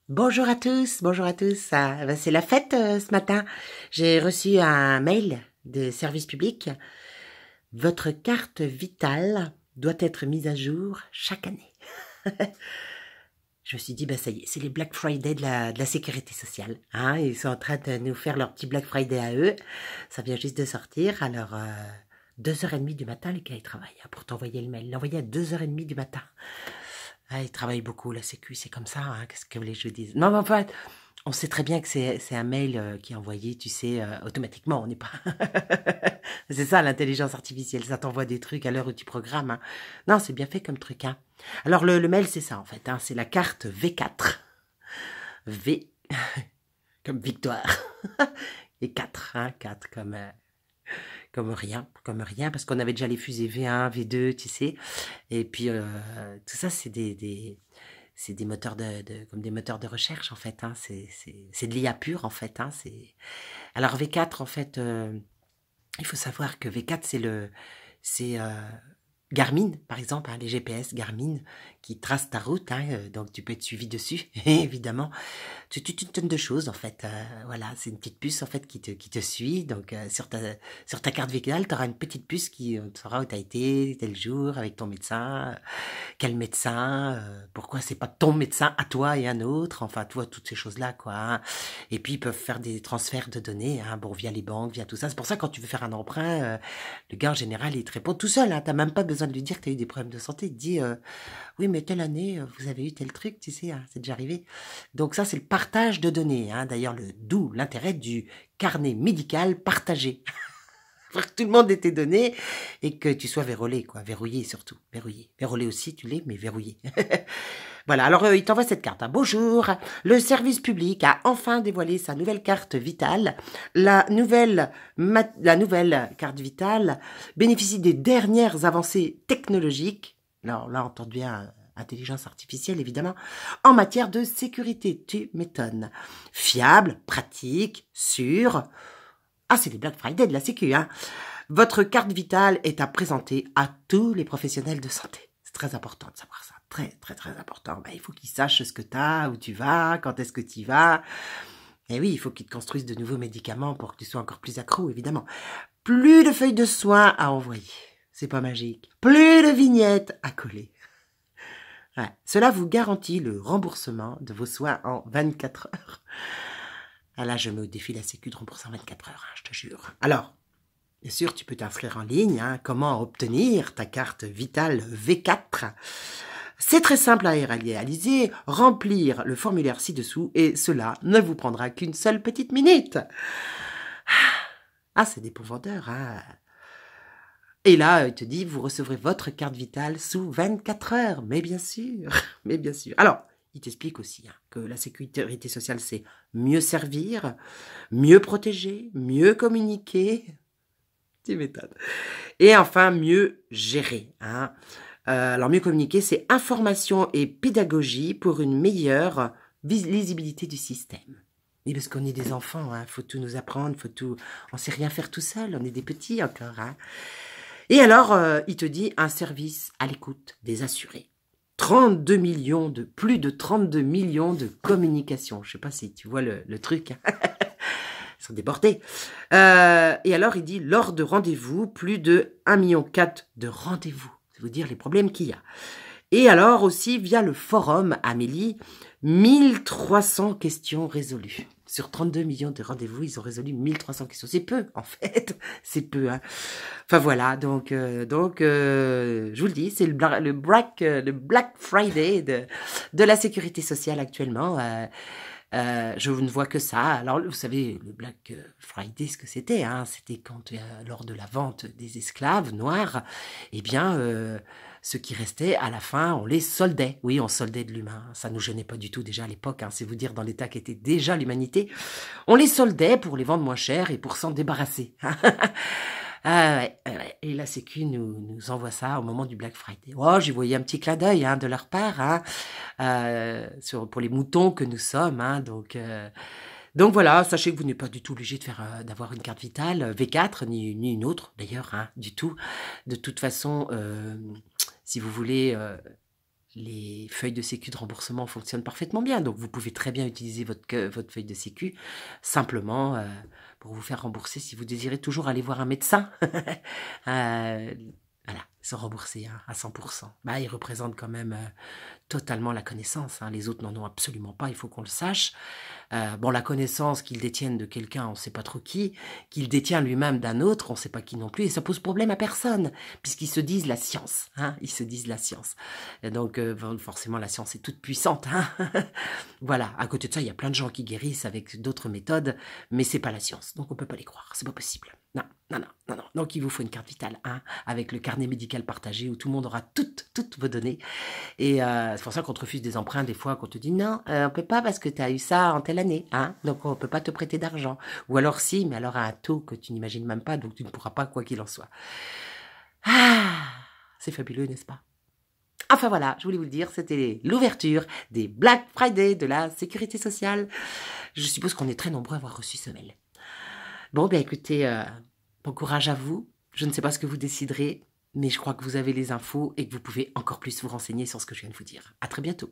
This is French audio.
Bonjour à tous. C'est la fête ce matin. J'ai reçu un mail de service public. Votre carte vitale doit être mise à jour chaque année. Je me suis dit, ça y est, c'est les Black Friday de la sécurité sociale. Hein, ils sont en train de nous faire leur petit Black Friday à eux. Ça vient juste de sortir. Alors, 2h30 du matin, les gars, ils travaillent pour t'envoyer le mail. L'envoyer à 2h30 du matin. Ah, ils travaillent beaucoup, la sécu, c'est comme ça, hein, qu'est-ce que vous voulez que je vous dise? Non, mais en fait, on sait très bien que c'est un mail qui est envoyé, tu sais, automatiquement, on n'est pas... c'est ça, l'intelligence artificielle, ça t'envoie des trucs à l'heure où tu programmes. Hein. Non, c'est bien fait comme truc. Hein. Alors, le mail, c'est ça, en fait, hein, c'est la carte V4. V, comme victoire. Et 4, hein, 4 comme rien, parce qu'on avait déjà les fusées V1, V2, tu sais. Et puis, tout ça, c'est des moteurs comme des moteurs de recherche, en fait. Hein. C'est de l'IA pure, en fait. Hein. Alors, V4, en fait, il faut savoir que V4, c'est Garmin, par exemple, hein, les GPS Garmin qui tracent ta route, hein, donc tu peux être suivi dessus, évidemment. C'est une tonne de choses, en fait. Voilà, c'est une petite puce, en fait, qui te suit. Donc, sur ta carte vitale, tu auras une petite puce qui te saura où tu as été, tel jour, avec ton médecin, quel médecin, pourquoi c'est pas ton médecin à toi et un autre, enfin, tu vois, toutes ces choses-là, quoi. Hein. Et puis, ils peuvent faire des transferts de données, hein, bon, via les banques, via tout ça. C'est pour ça, quand tu veux faire un emprunt, le gars, en général, il te répond tout seul. Hein, t'as même pas besoin de lui dire que tu as eu des problèmes de santé. Il te dit, oui, mais telle année, vous avez eu tel truc, tu sais, hein, c'est déjà arrivé. Donc ça, c'est le partage de données. Hein. D'ailleurs, d'où l'intérêt du carnet médical partagé. Pour que tout le monde ait tes données et que tu sois verrouillé, quoi. Verrouillé surtout. Verrouillé. Verrouillé aussi, tu l'es, mais verrouillé. Voilà, alors il t'envoie cette carte. Hein. Bonjour, le service public a enfin dévoilé sa nouvelle carte vitale. La nouvelle carte vitale bénéficie des dernières avancées technologiques. Alors là, on entend bien intelligence artificielle, évidemment, en matière de sécurité. Tu m'étonnes. Fiable, pratique, sûr. Ah, c'est les Black Friday de la Sécu, hein. Votre carte vitale est à présenter à tous les professionnels de santé. C'est très important de savoir ça. Très, très, très important. Il faut qu'ils sachent ce que tu as, où tu vas, quand est-ce que tu y vas. Et oui, il faut qu'ils te construisent de nouveaux médicaments pour que tu sois encore plus accro, évidemment. Plus de feuilles de soins à envoyer. C'est pas magique. Plus de vignettes à coller. Ouais. Cela vous garantit le remboursement de vos soins en 24 heures. Ah là, je me au défi la sécu de rembourser en 24 heures, hein, je te jure. Alors, bien sûr, tu peux t'inscrire en ligne. Hein, comment obtenir ta carte vitale V4 ? C'est très simple à réaliser. Remplir le formulaire ci-dessous et cela ne vous prendra qu'une seule petite minute. Ah, c'est des pauvres vendeurs, hein. Et là, il te dit, vous recevrez votre carte vitale sous 24 heures. Mais bien sûr, mais bien sûr. Alors, il t'explique aussi hein, que la sécurité sociale, c'est mieux servir, mieux protéger, mieux communiquer. Tu m'étonnes. Et enfin, mieux gérer. Hein. Alors, mieux communiquer, c'est information et pédagogie pour une meilleure lisibilité du système. Oui, parce qu'on est des enfants, hein, faut tout nous apprendre, faut tout. On sait rien faire tout seul, on est des petits encore. Hein. Et alors, il te dit un service à l'écoute des assurés. 32 millions plus de 32 millions de communications. Je sais pas si tu vois le truc. Hein. Ils sont débordés. Et alors, il dit, lors de rendez-vous, plus de 1,4 million de rendez-vous. Ça veut dire les problèmes qu'il y a. Et alors aussi, via le forum Amélie, 1300 questions résolues. Sur 32 millions de rendez-vous, ils ont résolu 1300 questions. C'est peu, en fait. C'est peu. Hein. Enfin, voilà. Donc je vous le dis, c'est le Black Friday de la sécurité sociale actuellement. Je ne vois que ça. Alors, vous savez, le Black Friday, ce que c'était, hein, c'était quand, lors de la vente des esclaves noirs, eh bien, ceux qui restaient, à la fin, on les soldait. Oui, on soldait de l'humain. Ça nous gênait pas du tout déjà à l'époque, hein, c'est vous dire dans l'état qu'était déjà l'humanité. On les soldait pour les vendre moins cher et pour s'en débarrasser. Ah ouais. Et la Sécu nous envoie ça au moment du Black Friday. Oh, j'y voyais un petit clin d'œil hein, de leur part, hein, pour les moutons que nous sommes. Hein, donc voilà, sachez que vous n'êtes pas du tout obligé d'avoir une carte vitale V4 ni une autre d'ailleurs, hein, du tout. De toute façon, si vous voulez les feuilles de sécu de remboursement fonctionnent parfaitement bien. Donc, vous pouvez très bien utiliser votre feuille de sécu simplement pour vous faire rembourser si vous désirez toujours aller voir un médecin. Voilà, se rembourser à 100%. Bah, ils représentent quand même totalement la connaissance. Les autres n'en ont absolument pas, il faut qu'on le sache. Bon, la connaissance qu'ils détiennent de quelqu'un, on ne sait pas trop qui, qu'il détient lui-même d'un autre, on ne sait pas qui non plus, et ça pose problème à personne, puisqu'ils se disent la science. Ils se disent la science. Et donc, forcément, la science est toute puissante. Voilà, à côté de ça, il y a plein de gens qui guérissent avec d'autres méthodes, mais c'est pas la science, donc on peut pas les croire, c'est pas possible. Non. Donc, il vous faut une carte vitale, avec le carnet médical partagé, où tout le monde aura toutes vos données. Et c'est pour ça qu'on te refuse des emprunts des fois, qu'on te dit non, on peut pas parce que tu as eu ça en telle année, donc on peut pas te prêter d'argent. Ou alors si, mais alors à un taux que tu n'imagines même pas, donc tu ne pourras pas quoi qu'il en soit. C'est fabuleux, n'est-ce pas? Enfin voilà, je voulais vous le dire, c'était l'ouverture des Black Friday de la Sécurité sociale. Je suppose qu'on est très nombreux à avoir reçu ce mail. Bon, bien écoutez, bon courage à vous. Je ne sais pas ce que vous déciderez, mais je crois que vous avez les infos et que vous pouvez encore plus vous renseigner sur ce que je viens de vous dire. À très bientôt.